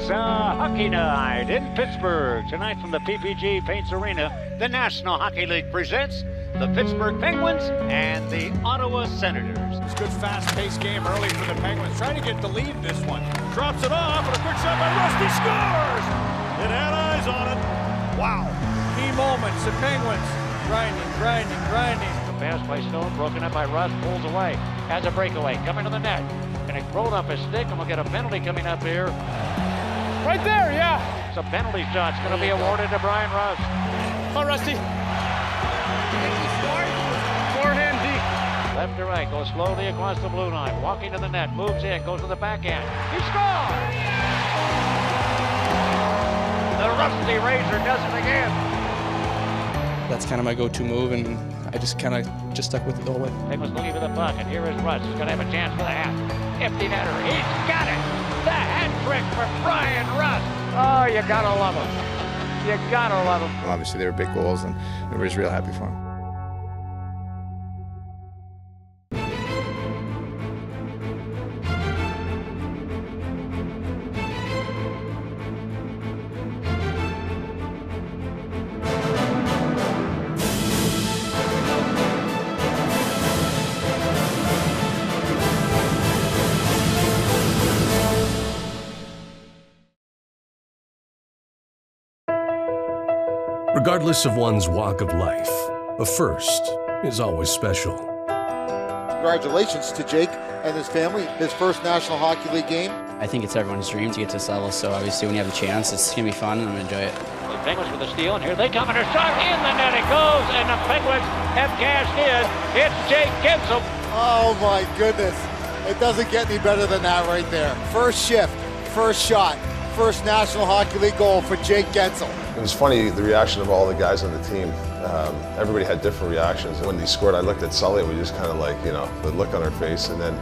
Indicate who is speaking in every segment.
Speaker 1: It's hockey night in Pittsburgh. Tonight from the PPG Paints Arena, the National Hockey League presents the Pittsburgh Penguins and the Ottawa Senators.
Speaker 2: It's a good fast-paced game early for the Penguins. Trying to get the lead in this one. Drops it off, and a quick shot by Rusty scores! It had eyes on it. Wow. Key moments, the Penguins grinding.
Speaker 3: The pass by Stone, broken up by Russ, pulls away. Has a breakaway, coming to the net. And it rolled off his stick, and we'll get a penalty coming up here.
Speaker 2: Right there, yeah.
Speaker 3: It's a penalty shot. It's going to be awarded to Brian Russ.
Speaker 2: Come on, Rusty. Forehand deep.
Speaker 3: Left to right, goes slowly across the blue line. Walking to the net, moves in, goes to the backhand. He scores! The Rusty Razor does it again.
Speaker 4: That's kind of my go-to move, and I just stuck with it the whole way.
Speaker 3: Penguins looking for the puck, and here is Russ. He's going to have a chance for the hat. Empty netter. He's got it. The hat trick for Brian Russ. Oh, you got to love him. You got to love him.
Speaker 5: Well, obviously, they were big goals, and everybody's real happy for him.
Speaker 6: Regardless of one's walk of life, a first is always special.
Speaker 7: Congratulations to Jake and his family, his first National Hockey League game.
Speaker 8: I think it's everyone's dream to get to this level, so obviously when you have a chance, it's going to be fun and I'm going to enjoy it.
Speaker 3: The Penguins with the steal, and here they come, and a shot in the net. It goes, and the Penguins have cashed in. It's Jake Gensel.
Speaker 7: Oh my goodness. It doesn't get any better than that right there. First shift, first shot, first National Hockey League goal for Jake Gensel.
Speaker 9: It was funny, the reaction of all the guys on the team. Everybody had different reactions. When he scored, I looked at Sully, and we just kind of like, the look on our face, and then,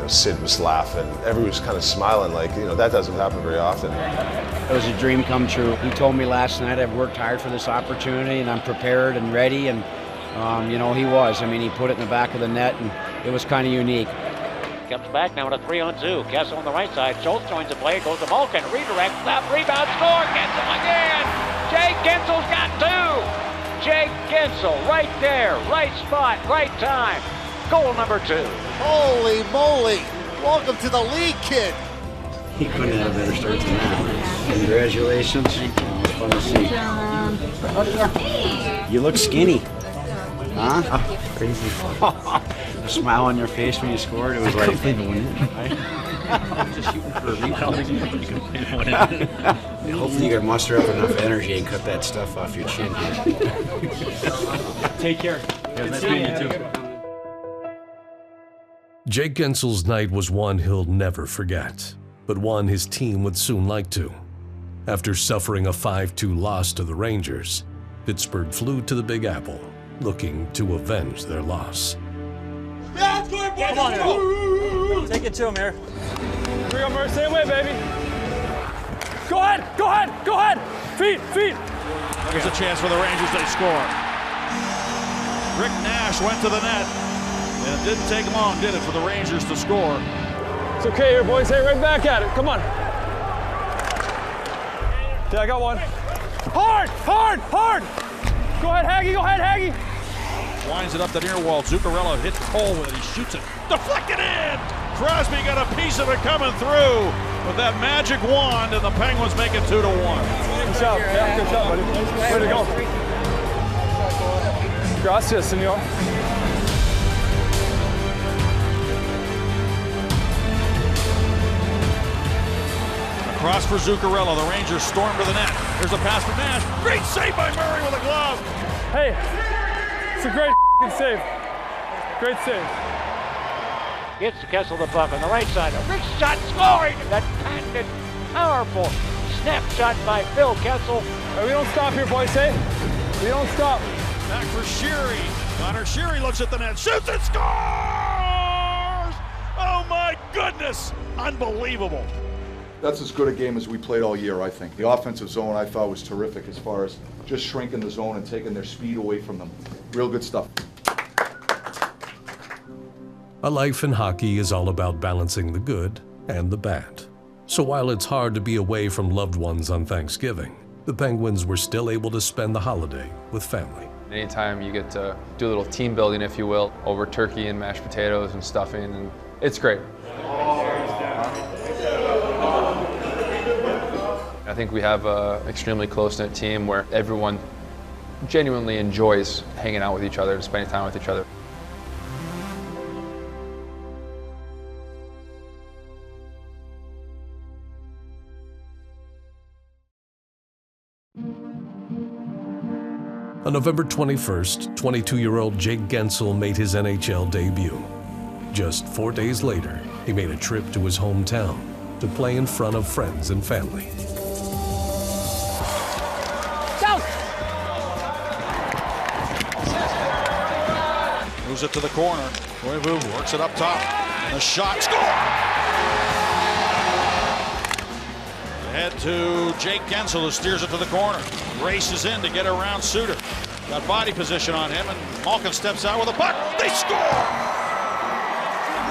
Speaker 9: Sid was laughing. Everybody was kind of smiling like, that doesn't happen very often.
Speaker 8: It was a dream come true. He told me last night I've worked hard for this opportunity and I'm prepared and ready, and, he was. I mean, he put it in the back of the net, and it was kind of unique.
Speaker 3: Comes back now to 3-on-2. Kessel on the right side. Schultz joins the play. Goes to Malkin. Redirect. Stop. Rebound. Score. Gensel again. Jake Gensel's got two. Jake Gensel right there. Right spot. Right time. Goal number 2.
Speaker 7: Holy moly. Welcome to the league, kid.
Speaker 8: He couldn't have a better start than that. Congratulations. It's fun to see. You look skinny. Huh? Crazy. The smile on your face when you scored, it was like... I'm just shooting for a rebound. Hopefully you can muster up enough energy and cut that stuff off your chin here.
Speaker 2: Take care. Yeah, nice meeting you too.
Speaker 6: Jake Gensel's night was one he'll never forget, but one his team would soon like to. After suffering a 5-2 loss to the Rangers, Pittsburgh flew to the Big Apple, looking to avenge their loss.
Speaker 2: Come on, here. Take it to him here. Here we go, Murray. Stay away, baby. Go ahead. Feet. There's a chance for the Rangers. They score. Rick Nash went to the net. And it didn't take long, did it, for the Rangers to score. It's okay here, boys. Hey, right back at it. Come on. Yeah, I got one. Hard. Go ahead, Haggy. Winds it up the near wall. Zuccarello hits Cole with it. He shoots it. Deflected in! Crosby got a piece of it coming through with that magic wand, and the Penguins make it 2-1. Good job. Yeah, good job, buddy. Way to go. Gracias, senor. Across for Zuccarello. The Rangers storm to the net. There's a pass for Nash. Great save by Murray with a glove. Hey, it's a great save. Great save.
Speaker 3: Gets to Kessel the puck on the right side. A rich shot scoring. That patented, powerful snapshot by Phil Kessel.
Speaker 2: Hey, we don't stop here, boys. Hey, we don't stop. Back for Sheary. Connor Sheary looks at the net, shoots and scores! Oh my goodness! Unbelievable.
Speaker 10: That's as good a game as we played all year, I think. The offensive zone, I thought, was terrific as far as just shrinking the zone and taking their speed away from them. Real good stuff.
Speaker 6: A life in hockey is all about balancing the good and the bad. So while it's hard to be away from loved ones on Thanksgiving, the Penguins were still able to spend the holiday with family.
Speaker 11: Anytime you get to do a little team building, if you will, over turkey and mashed potatoes and stuffing, and it's great. I think we have an extremely close-knit team where everyone genuinely enjoys hanging out with each other and spending time with each other.
Speaker 6: On November 21st, 22-year-old Jake Guentzel made his NHL debut. Just 4 days later, he made a trip to his hometown to play in front of friends and family.
Speaker 12: Moves it to the corner. Works it up top. A shot. Score! Ahead to Jake Guentzel, who steers it to the corner. Races in to get around Suter. Got body position on him, and Malkin steps out with a puck. They score!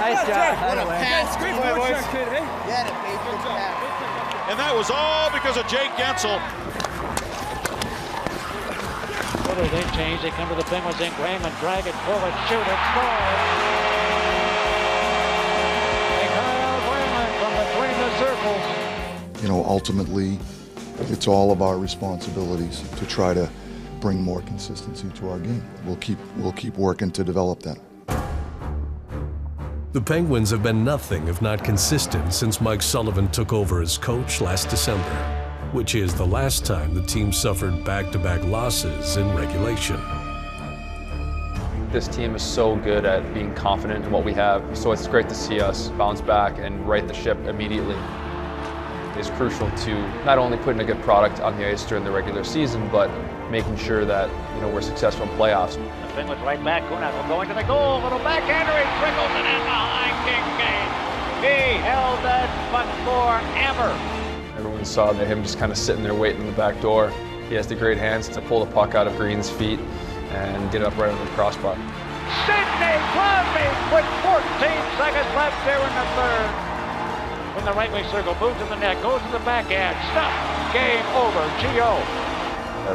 Speaker 13: Nice job.
Speaker 12: What a pass.
Speaker 13: Great boys. Get it, baby. Good pass.
Speaker 12: And that was all because of Jake Guentzel.
Speaker 3: They change, they come to the Penguins, Ingram and drag it, pull it, shoot it, score! Kyle Graham from between the circles.
Speaker 10: You know, ultimately, it's all of our responsibilities to try to bring more consistency to our game. We'll keep working to develop that.
Speaker 6: The Penguins have been nothing if not consistent since Mike Sullivan took over as coach last December, which is the last time the team suffered back-to-back losses in regulation.
Speaker 11: This team is so good at being confident in what we have, so it's great to see us bounce back and right the ship immediately. It's crucial to not only putting a good product on the ice during the regular season, but making sure that we're successful in playoffs.
Speaker 3: The Penguins right back, Kunat going to the goal, little backhander, he trickles it in behind Kincaid. He held that puck forever.
Speaker 11: Everyone saw that him just kind of sitting there waiting in the back door. He has the great hands to pull the puck out of Green's feet and get it up right under the crossbar.
Speaker 3: Sidney Crosby with 14 seconds left there in the third. From the right wing circle, moves in the net, goes to the backhand, stop, game over, Gio.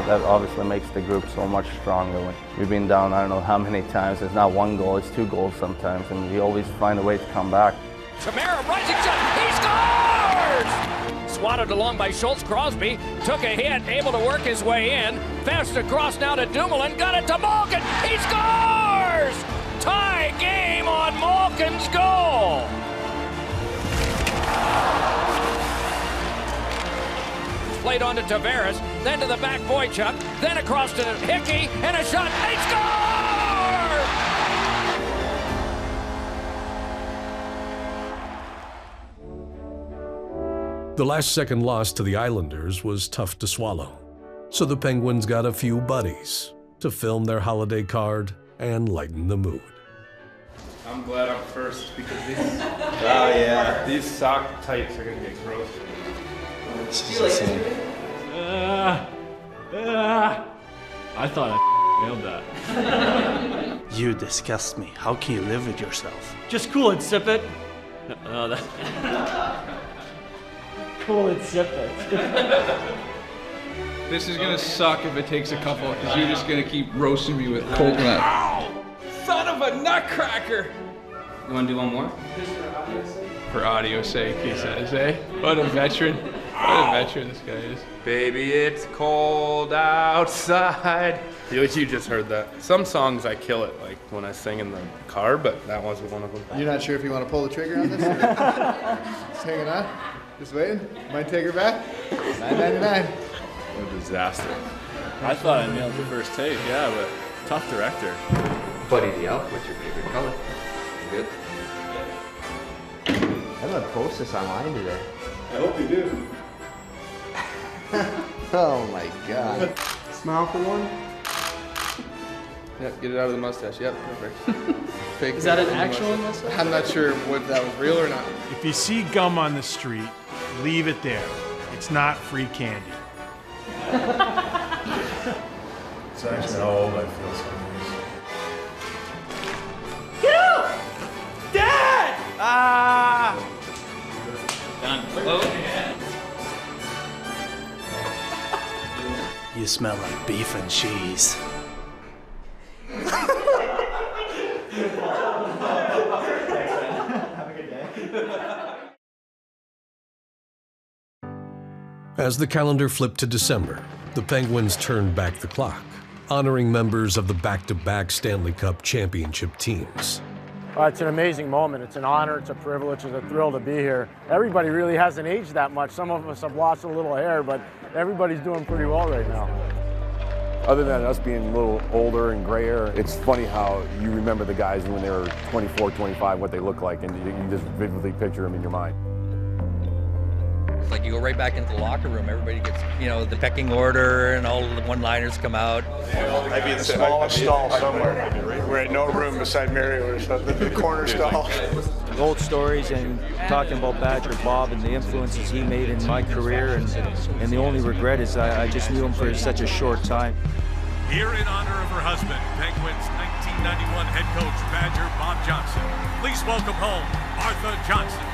Speaker 14: That obviously makes the group so much stronger. When we've been down, I don't know how many times. It's not one goal, it's 2 goals sometimes, and we always find a way to come back.
Speaker 15: Tamara, rising shot, he scores! Swatted along by Schultz. Crosby took a hit, able to work his way in. Fast across now to Dumoulin, got it to Malkin, he scores! Tie game on Malkin's goal! Played on to Tavares, then to the back Boychuk, then across to Hickey, and a shot, they score!
Speaker 6: The last-second loss to the Islanders was tough to swallow, so the Penguins got a few buddies to film their holiday card and lighten the mood.
Speaker 16: I'm glad I'm first because these sock tights are gonna get gross.
Speaker 2: I thought I nailed that.
Speaker 17: You disgust me. How can you live with yourself?
Speaker 2: Just cool and sip it. Cool and sip it.
Speaker 16: This is gonna suck if it takes a couple, because you're just gonna keep roasting me with coconut. Ow! Son of a nutcracker! You wanna do one more? For audio's sake, he says, eh? What a veteran. What a veteran this guy is. Baby, it's cold outside. You just heard that. Some songs I kill it, like when I sing in the car, but that one's one of them.
Speaker 18: You're not sure if you want to pull the trigger on this? Or just hanging on? Just waiting? Might take her back? $9.99.
Speaker 16: What a disaster. I thought I nailed the first take, yeah, but tough director.
Speaker 19: Buddy the Elf, what's your favorite color? Good. I'm gonna post this online today.
Speaker 16: I hope you do.
Speaker 19: Oh my God. Smile for one?
Speaker 16: Yep, get it out of the mustache. Yep, perfect. Fake
Speaker 2: Is that an actual mustache?
Speaker 16: I'm not sure what that was real or not.
Speaker 20: If you see gum on the street, leave it there. It's not free candy.
Speaker 16: It's actually how old I feel sometimes.
Speaker 2: Get out! Dad! Ah! Done.
Speaker 17: You smell like beef and cheese.
Speaker 6: As the calendar flipped to December, the Penguins turned back the clock, honoring members of the back-to-back Stanley Cup championship teams.
Speaker 2: It's an amazing moment. It's an honor, it's a privilege, it's a thrill to be here. Everybody really hasn't aged that much. Some of us have lost a little hair, but everybody's doing pretty well right now.
Speaker 21: Other than us being a little older and grayer, it's funny how you remember the guys when they were 24, 25, what they look like, and you just vividly picture them in your mind.
Speaker 22: It's like you go right back into the locker room. Everybody gets, you know, the pecking order and all the one-liners come out.
Speaker 23: I'd be in the smallest stall somewhere. We're in no room beside Mario or something, the corner stall.
Speaker 24: Old stories and talking about Badger Bob and the influences he made in my career, and the only regret is I just knew him for such a short time.
Speaker 25: Here in honor of her husband, Penguins 1991 head coach Badger Bob Johnson. Please welcome home Martha Johnson.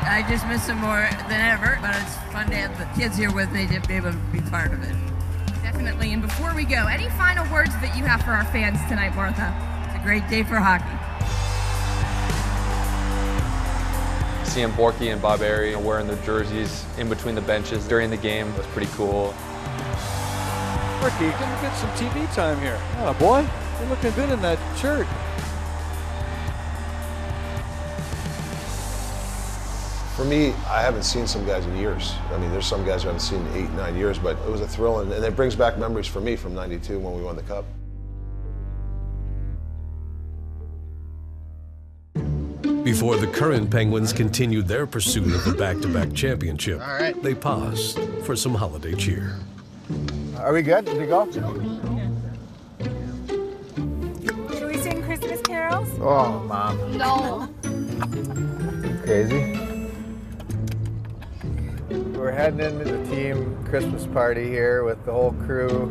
Speaker 26: I just miss him more than ever, but it's fun to have the kids here with me to be able to be part of it.
Speaker 27: Definitely. And before we go, any final words that you have for our fans tonight, Martha?
Speaker 26: It's a great day for hockey.
Speaker 11: Seeing Borky and Bob Airy wearing their jerseys in between the benches during the game was pretty cool.
Speaker 28: Borky, you're going to get some TV time here. Oh, boy, you're looking good in that shirt.
Speaker 9: For me, I haven't seen some guys in years. I mean, there's some guys I haven't seen in 8, 9 years, but it was a thrill, and it brings back memories for me from '92 when we won the Cup.
Speaker 6: Before the current Penguins continued their pursuit of the back-to-back championship, they paused for some holiday cheer.
Speaker 18: Are we good? Did we go?
Speaker 27: Should we sing Christmas carols?
Speaker 18: Oh, Mom.
Speaker 27: No.
Speaker 18: Crazy. We're heading into the team Christmas party here with the whole crew.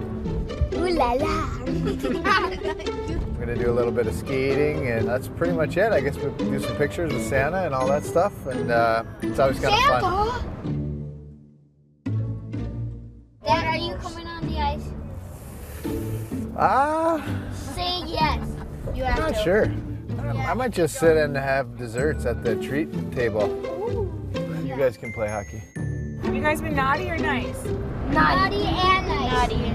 Speaker 27: Ooh la la.
Speaker 18: We're gonna do a little bit of skating, and that's pretty much it. I guess we'll do some pictures with Santa and all that stuff, and it's always kind of fun.
Speaker 27: Dad, are you coming on the ice? Say yes. You have
Speaker 18: I'm not
Speaker 27: to.
Speaker 18: sure. I might just sit and have desserts at the treat table. You guys can play hockey.
Speaker 27: Have you guys been naughty or nice? Naughty and nice. Naughty.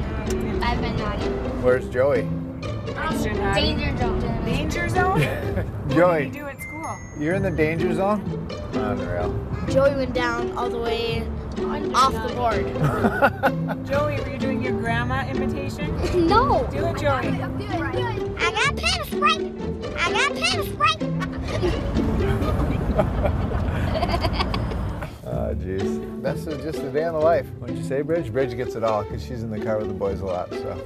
Speaker 27: I've been naughty.
Speaker 18: Where's Joey?
Speaker 27: Danger zone. Danger zone?
Speaker 18: Joey.
Speaker 27: What do you do at school?
Speaker 18: You're in the danger zone? Unreal.
Speaker 27: Joey went down all the way off the board. Joey, were you doing your grandma imitation? No. Do it, Joey. I got pen spray. I got pen spray.
Speaker 18: Oh, jeez. That's just a day in the life. What'd you say, Bridge? Bridge gets it all because she's in the car with the boys a lot, so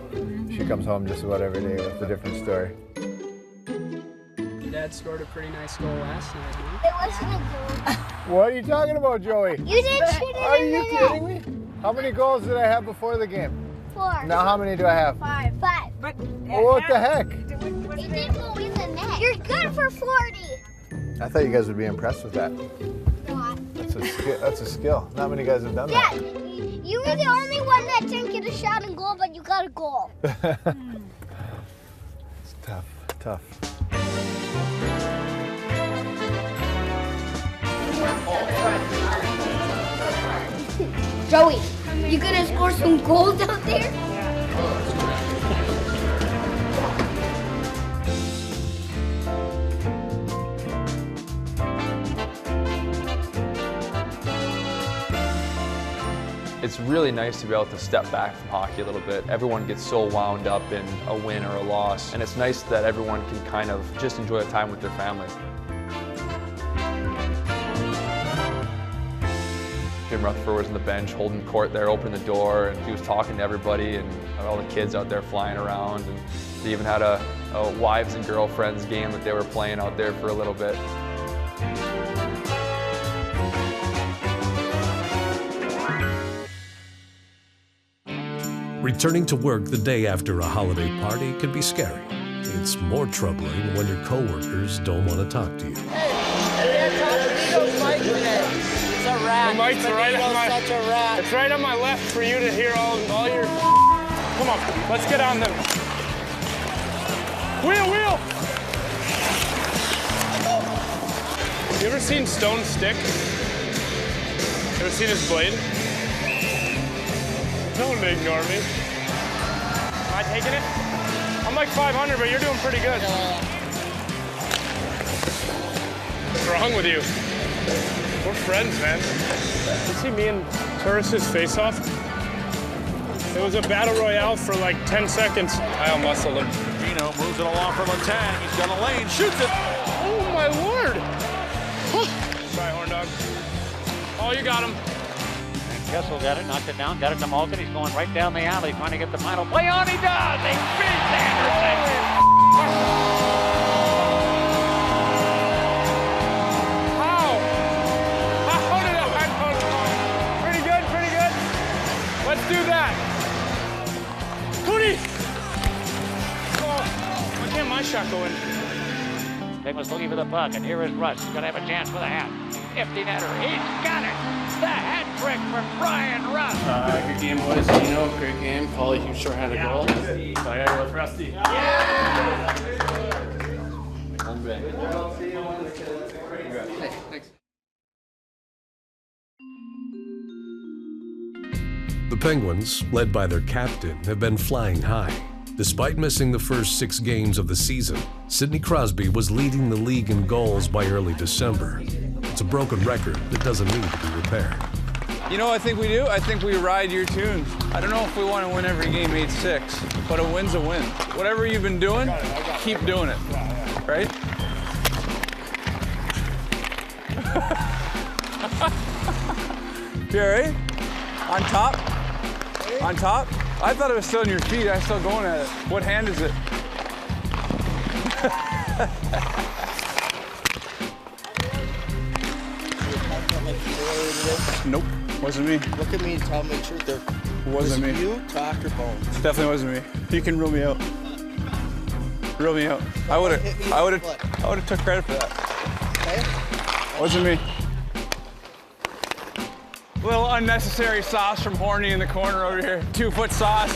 Speaker 18: she comes home just about every day with a different story.
Speaker 29: Your dad scored a pretty nice goal last night, huh?
Speaker 27: It wasn't a goal.
Speaker 18: What are you talking about, Joey?
Speaker 27: You didn't shoot it.
Speaker 18: Are you kidding me? How many goals did I have before the game?
Speaker 27: 4.
Speaker 18: Now how many do I have?
Speaker 27: 5. But
Speaker 18: What the heck?
Speaker 27: it didn't go in the net. You're good for 40.
Speaker 18: I thought you guys would be impressed with that. That's a skill. Not many guys have done that.
Speaker 27: Dad, you were the only one that didn't get a shot and goal, but you got a goal.
Speaker 18: It's tough.
Speaker 27: Joey, you gonna score some goals out there?
Speaker 11: It's really nice to be able to step back from hockey a little bit. Everyone gets so wound up in a win or a loss, and it's nice that everyone can kind of just enjoy the time with their family. Jim Rutherford was on the bench holding court there, opening the door, and he was talking to everybody and all the kids out there flying around. And they even had a wives and girlfriends game that they were playing out there for a little bit.
Speaker 6: Returning to work the day after a holiday party can be scary. It's more troubling when your coworkers don't want to talk to you.
Speaker 13: Hey, we had Tom Mike today.
Speaker 23: The mic's right on my.
Speaker 13: Such a rat.
Speaker 23: It's right on my left for you to hear all your. Come on, let's get on them. Wheel! You ever seen Stone stick? Ever seen his blade? Don't ignore me. Am I taking it? I'm like 500, but you're doing pretty good. What's wrong with you? We're friends, man. You see me and Turris's face-off? It was a battle royale for like 10 seconds. I muscled him.
Speaker 25: Gino moves it along for Letang. He's got a lane, shoots it.
Speaker 23: Oh, my Lord. Try, Horn Dog. Oh, you got him.
Speaker 1: And Kessel got it, knocked it down, got it to Malkin. He's going right down the alley, trying to get the final play on. He does! They beat Anderson!
Speaker 23: Let's do that. Cody! Oh, why can't my shot go in?
Speaker 1: Penguins looking for the puck, and here is Russ. He's going to have a chance for the hat. Empty netter. He's got it. The hat trick for Brian Russ.
Speaker 28: Good game, boys. Gino, great game. Paulie, huge short-handed goal. I gotta go with Rusty. Yeah! Hey, thanks.
Speaker 6: The Penguins, led by their captain, have been flying high. Despite missing the first 6 games of the season, Sidney Crosby was leading the league in goals by early December. It's a broken record that doesn't need to be repaired.
Speaker 16: You know what I think we do? I think we ride your tune. I don't know if we want to win every game 8-6, but a win's a win. Whatever you've been doing, keep doing it, right? You all right? On top? On top? I thought it was still on your feet. I'm still going at it. What hand is it? Nope. Wasn't me.
Speaker 13: Look at me and tell me the truth there.
Speaker 16: Wasn't me.
Speaker 13: You, talk, or bone?
Speaker 16: Definitely wasn't me. You can rule me out. Rule me out. I would have took credit for that.
Speaker 13: Okay.
Speaker 16: Wasn't me. Little unnecessary sauce from Horny in the corner over here. 2-foot sauce.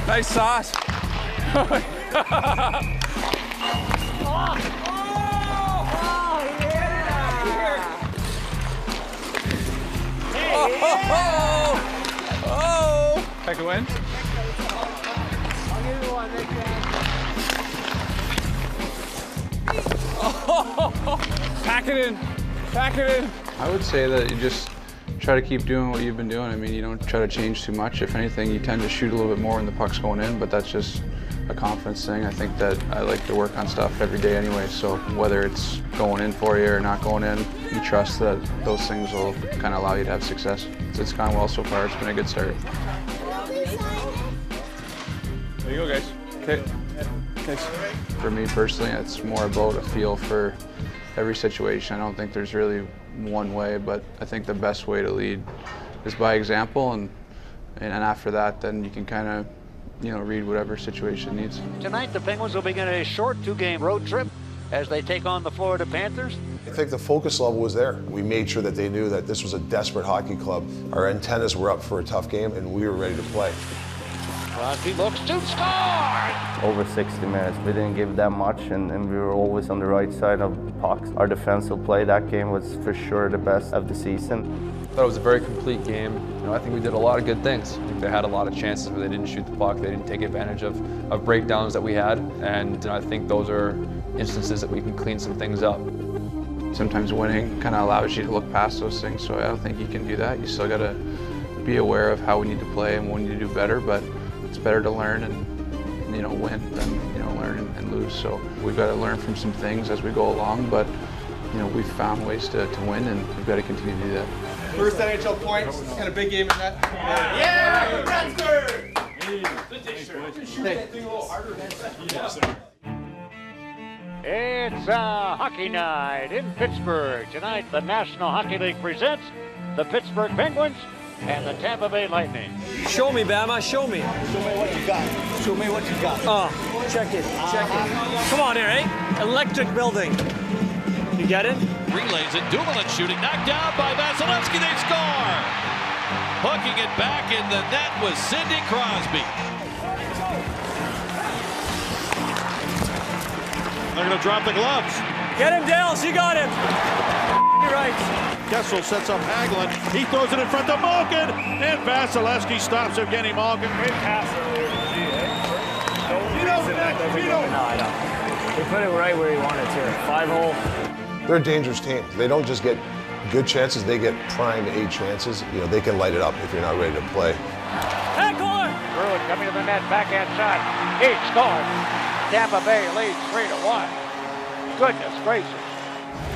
Speaker 16: Nice sauce. Oh! Heck of a win. Pack it in. Pack it in. I would say that you just try to keep doing what you've been doing. I mean, you don't try to change too much. If anything, you tend to shoot a little bit more when the puck's going in, but that's just a confidence thing. I think that I like to work on stuff every day anyway, so whether it's going in for you or not going in, you trust that those things will kind of allow you to have success. It's gone well so far. It's been a good start. There you go, guys. Okay. Thanks. For me personally, it's more about a feel for every situation. I don't think there's really one way, but I think the best way to lead is by example, and after that, then you can kind of, read whatever situation needs.
Speaker 1: Tonight, the Penguins will begin a short 2-game road trip as they take on the Florida Panthers.
Speaker 9: I think the focus level was there. We made sure that they knew that this was a desperate hockey club. Our antennas were up for a tough game, and we were ready to play.
Speaker 1: Crosby looks to score!
Speaker 3: Over 60 minutes, we didn't give that much, and we were always on the right side of pucks. Our defensive play that game was for sure the best of the season.
Speaker 11: I thought it was a very complete game. I think we did a lot of good things. I think they had a lot of chances where they didn't shoot the puck, they didn't take advantage of breakdowns that we had, and I think those are instances that we can clean some things up. Sometimes winning kind of allows you to look past those things, so I don't think you can do that. You still got to be aware of how we need to play and what we need to do better, but it's better to learn and win than learn and lose. So we've got to learn from some things as we go along, but we've found ways to win, and we've got to continue to do that.
Speaker 23: First NHL points, kind of big game in that. Yeah, Pittsburgh!
Speaker 1: It's a hockey night in Pittsburgh. Tonight, the National Hockey League presents the Pittsburgh Penguins and the Tampa Bay Lightning.
Speaker 2: Show me, Bama, show me.
Speaker 13: Show me what you got. Show me what you got.
Speaker 2: Check it, check it. Come on here, eh? Electric building. You get it?
Speaker 25: Relays it. Dumoulin shooting. Knocked down by Vasilevsky. They score. Hooking it back in the net was Sidney Crosby.
Speaker 4: They're going to drop the gloves.
Speaker 2: Get him, Dales. You got him. You're right.
Speaker 4: Kessel sets up Hagelin. He throws it in front of Malkin, and Vasilevsky stops Evgeny Malkin.
Speaker 23: Great pass earlier to G,
Speaker 2: No, I don't. He put it right where he wanted to. 5-hole.
Speaker 9: They're a dangerous team. They don't just get good chances, they get prime A chances. You know, they can light it up if you're not ready to play.
Speaker 2: Hey, Kohler!
Speaker 1: Bruin coming to the net, backhand shot. He scored. Tampa Bay leads 3-1. Goodness gracious.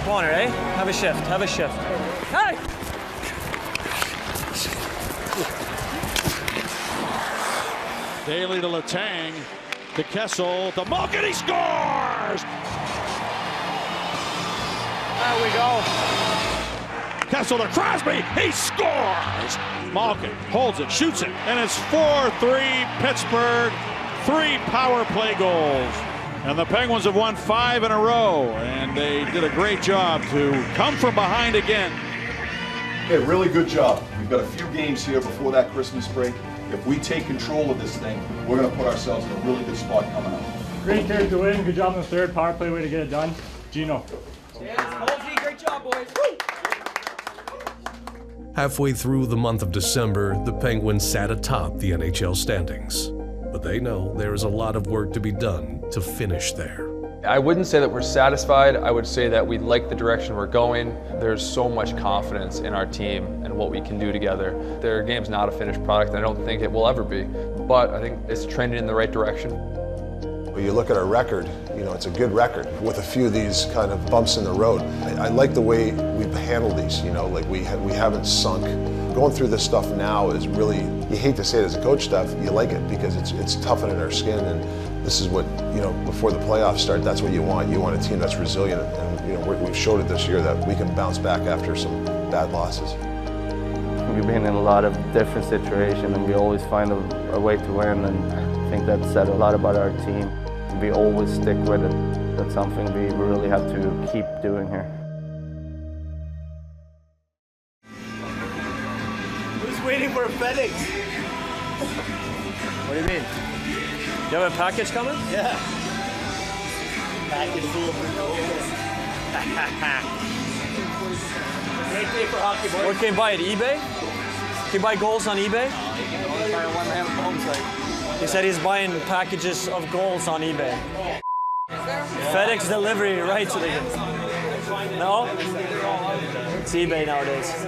Speaker 2: Come on, eh? Have a shift. Have a shift. Hey!
Speaker 4: Daly to Letang, to Kessel, to Malkin, he scores!
Speaker 2: There we go.
Speaker 4: Kessel to Crosby, he scores! Malkin holds it, shoots it, and it's 4-3 Pittsburgh, 3 power play goals. And the Penguins have won 5 in a row, and they did a great job to come from behind again.
Speaker 5: Hey, really good job. We've got a few games here before that Christmas break. If we take control of this thing, we're going to put ourselves in a really good spot coming up.
Speaker 23: Great carry to win. Good job on the third power play. Way to get it done. Gino.
Speaker 2: Great job, boys.
Speaker 6: Halfway through the month of December, the Penguins sat atop the NHL standings. But they know there is a lot of work to be done to finish there.
Speaker 11: I wouldn't say that we're satisfied. I would say that we like the direction we're going. There's so much confidence in our team and what we can do together. Their game's not a finished product, and I don't think it will ever be. But I think it's trending in the right direction.
Speaker 9: When you look at our record, you know, it's a good record with a few of these kind of bumps in the road. I like the way we've handled these, you know, like we haven't sunk. Going through this stuff now is really, you hate to say it as a coach stuff, you like it because it's toughening our skin, and this is what, you know, before the playoffs start, that's what you want. You want a team that's resilient, and you know, we've showed it this year that we can bounce back after some bad losses.
Speaker 3: We've been in a lot of different situations, and we always find a way to win, and I think that said a lot about our team. We always stick with it. That's something we really have to keep doing here.
Speaker 2: Who's waiting for a FedEx? What do you mean? You have a package coming? Yeah. Package full of Great day for hockey, boys. What can you buy at eBay? Can you buy goals on eBay?
Speaker 13: You can only buy one man phone site.
Speaker 2: He said he's buying packages of goals on eBay. FedEx delivery right to the... No? It's eBay nowadays.